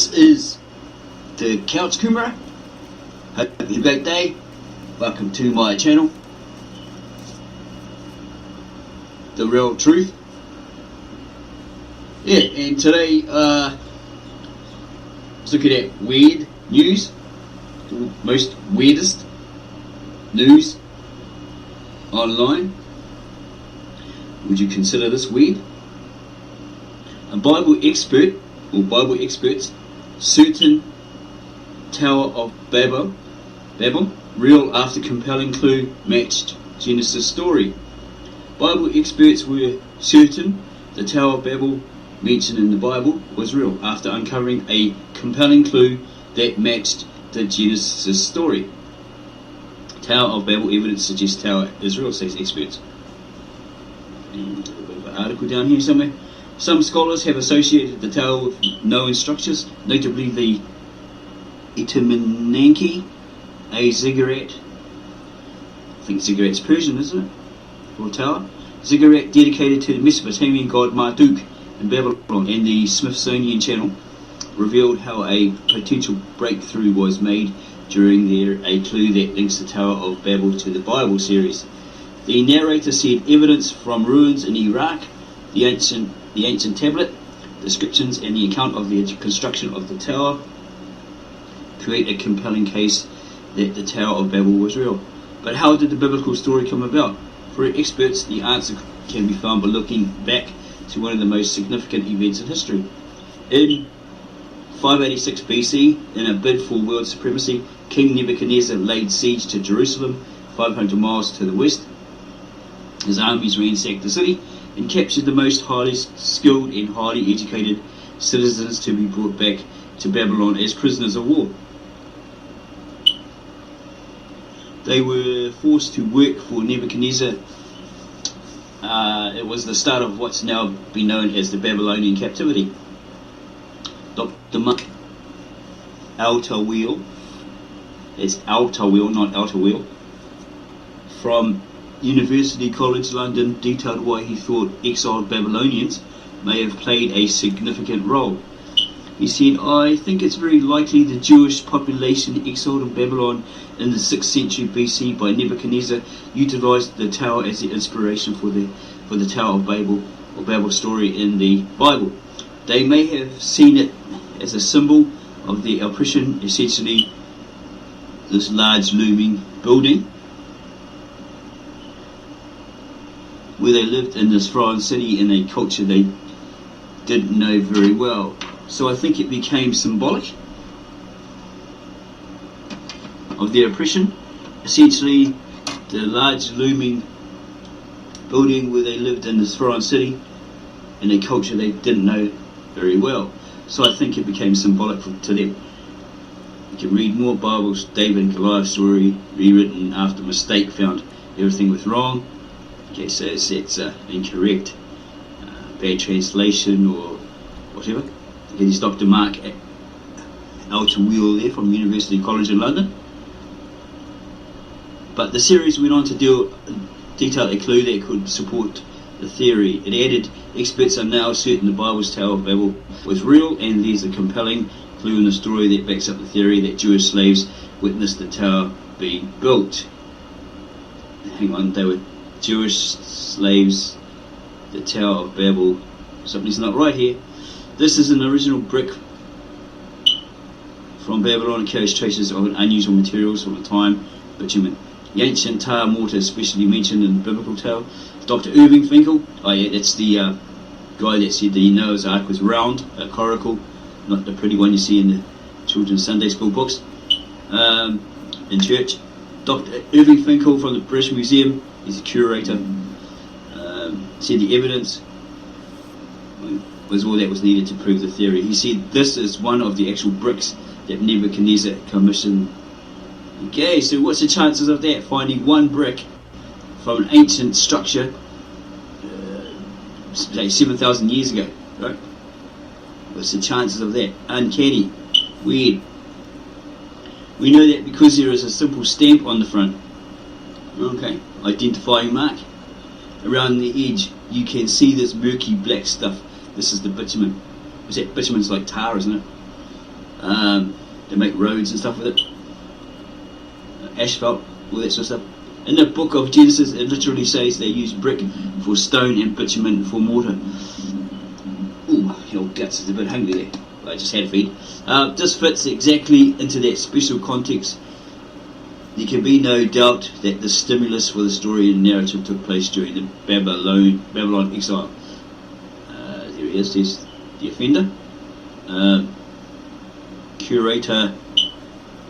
This is the Couch Kumara. Hope you have a great day. Welcome to my channel, The Real Truth. Yeah, and today let's look at weird news, the most weirdest news online. Would you consider this weird? A Bible expert, or Bible experts, certain Tower of Babel, real after compelling clue matched Genesis story. Bible experts were certain the Tower of Babel mentioned in the Bible was real after uncovering a compelling clue that matched the Genesis story. Tower of Babel evidence suggests Tower is real, says experts. And a bit of an article down here somewhere. Some scholars have associated the tower with known structures, notably the Itamananki, a ziggurat. I think ziggurat's Persian, isn't it? For tower. Ziggurat dedicated to the Mesopotamian god Marduk in Babylon, and the Smithsonian Channel revealed how a potential breakthrough was made during a clue that links the Tower of Babel to the Bible series. The narrator said evidence from ruins in Iraq, the ancient tablet, descriptions, and the account of the construction of the tower create a compelling case that the Tower of Babel was real. But how did the biblical story come about? For experts, the answer can be found by looking back to one of the most significant events in history. In 586 BC, in a bid for world supremacy, King Nebuchadnezzar laid siege to Jerusalem, 500 miles to the west. His armies ransacked the city and captured the most highly skilled and highly educated citizens to be brought back to Babylon as prisoners of war. They were forced to work for Nebuchadnezzar. It was the start of what's now been known as the Babylonian captivity. Dr. Mark Altawheel, it's Altawheel, not Altawheel, from University College London, detailed why he thought exiled Babylonians may have played a significant role. He said, I think it's very likely the Jewish population exiled in Babylon in the 6th century BC by Nebuchadnezzar utilised the tower as the inspiration for the Tower of Babel, or Babel story in the Bible. They may have seen it as a symbol of their oppression, essentially this large looming building where they lived in this foreign city in a culture they didn't know very well. So I think it became symbolic of their oppression. Essentially, the large looming building where they lived in this foreign city in a culture they didn't know very well. So I think it became symbolic to them. You can read more Bible's David and Goliath story, rewritten after mistake, found everything was wrong. Okay, so it's incorrect, bad translation or whatever. Okay, there's Dr. Mark Altawheel there from University College in London. But the series went on to detail a clue that could support the theory. It added, experts are now certain the Bible's Tower of Babel was real, and there's a compelling clue in the story that backs up the theory that Jewish slaves witnessed the tower being built. Hang on, they were Jewish slaves, the Tower of Babel. Something's not right here. This is an original brick from Babylon and carries traces of unusual materials from the time, bitumen. The ancient tar mortar especially mentioned in the biblical tale. Dr. Irving Finkel, oh yeah, that's the guy that said the Noah's Ark was round, a coracle, not the pretty one you see in the children's Sunday school books in church. Dr. Irving Finkel from the British Museum, he's a curator, said the evidence was all that was needed to prove the theory. He said this is one of the actual bricks that Nebuchadnezzar commissioned. Okay, so what's the chances of that? Finding one brick from an ancient structure, say 7,000 years ago, right? What's the chances of that? Uncanny, weird. We know that because there is a simple stamp on the front. Okay, identifying mark. Around the edge, you can see this murky black stuff. This is the bitumen. Is that bitumen's like tar, isn't it? They make roads and stuff with it, asphalt, all that sort of stuff. In the book of Genesis, it literally says they use brick for stone and bitumen for mortar. Ooh, your guts is a bit hungry there. I just had a feed. This fits exactly into that special context. There can be no doubt that the stimulus for the story and narrative took place during the Babylon exile. There he is, there's the offender. Curator,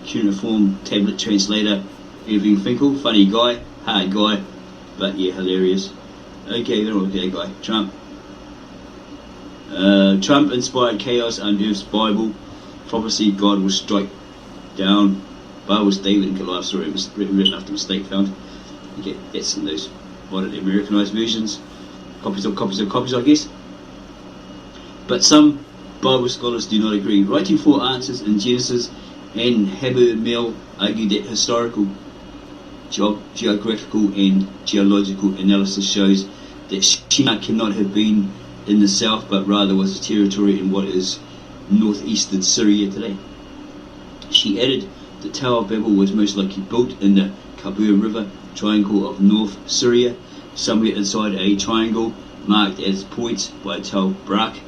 cuneiform tablet translator, Irving Finkel, funny guy, hard guy, but yeah, hilarious. Okay, they're all okay guy. Trump inspired chaos unearths Bible prophecy. God will strike down. Bible's David and Goliath story was written after mistake found. Okay, that's in those modern Americanized versions. Copies, I guess. But some Bible scholars do not agree. Writing four answers in Genesis and Habermehl argue that historical, geographical and geological analysis shows that Shinar cannot have been in the south, but rather was a territory in what is northeastern Syria today. She added the Tower of Babel was most likely built in the Kabul River triangle of North Syria, somewhere inside a triangle marked as points by Tel Brak,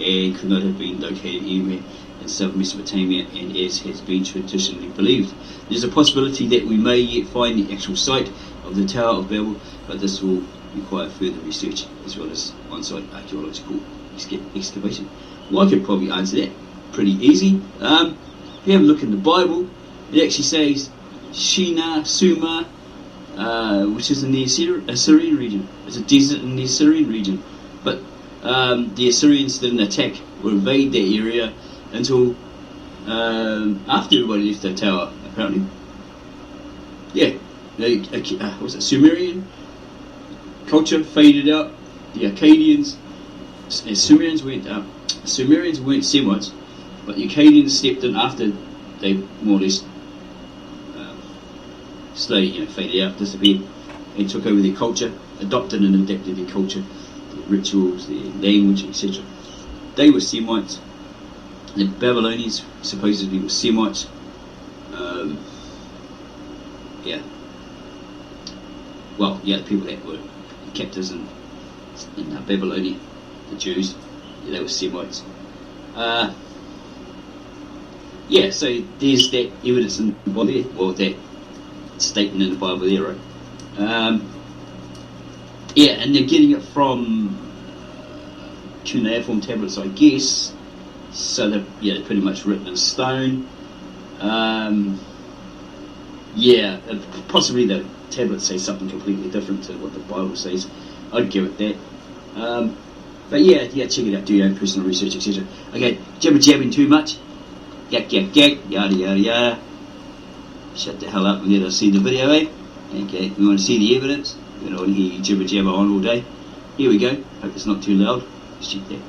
and could not have been located anywhere in southern Mesopotamia, and as has been traditionally believed. There's a possibility that we may yet find the actual site of the Tower of Babel, but this will require further research as well as on-site archaeological excavation. Well, I could probably answer that pretty easy. If you have a look in the Bible, it actually says Shinar, Sumer, which is in the Assyrian region. It's a desert in the Assyrian region. But the Assyrians didn't attack or invade that area until after everybody left their tower, apparently. Yeah, was it Sumerian culture faded out. The Akkadians, Sumerians weren't Semites, but the Akkadians stepped in after they more or less slowly, faded out, disappeared, and took over their culture, adopted and adapted their culture, their rituals, their language, etc. They were Semites. The Babylonians supposedly were Semites. The people that were captives in Babylonia, the Jews, they were Semites. So there's that evidence in the Bible there, or that statement in the Bible there, right? And they're getting it from cuneiform tablets, I guess. So they're pretty much written in stone. Possibly the tablets say something completely different to what the Bible says. I'd give it that. Check it out, do your own personal research, etc. Okay, jibber-jabbing too much. Yak, yada, yada, yada. Shut the hell up and let us see the video, eh? Okay, we want to see the evidence. We don't want to hear you jibber-jabber on all day. Here we go. Hope it's not too loud. Let's check that.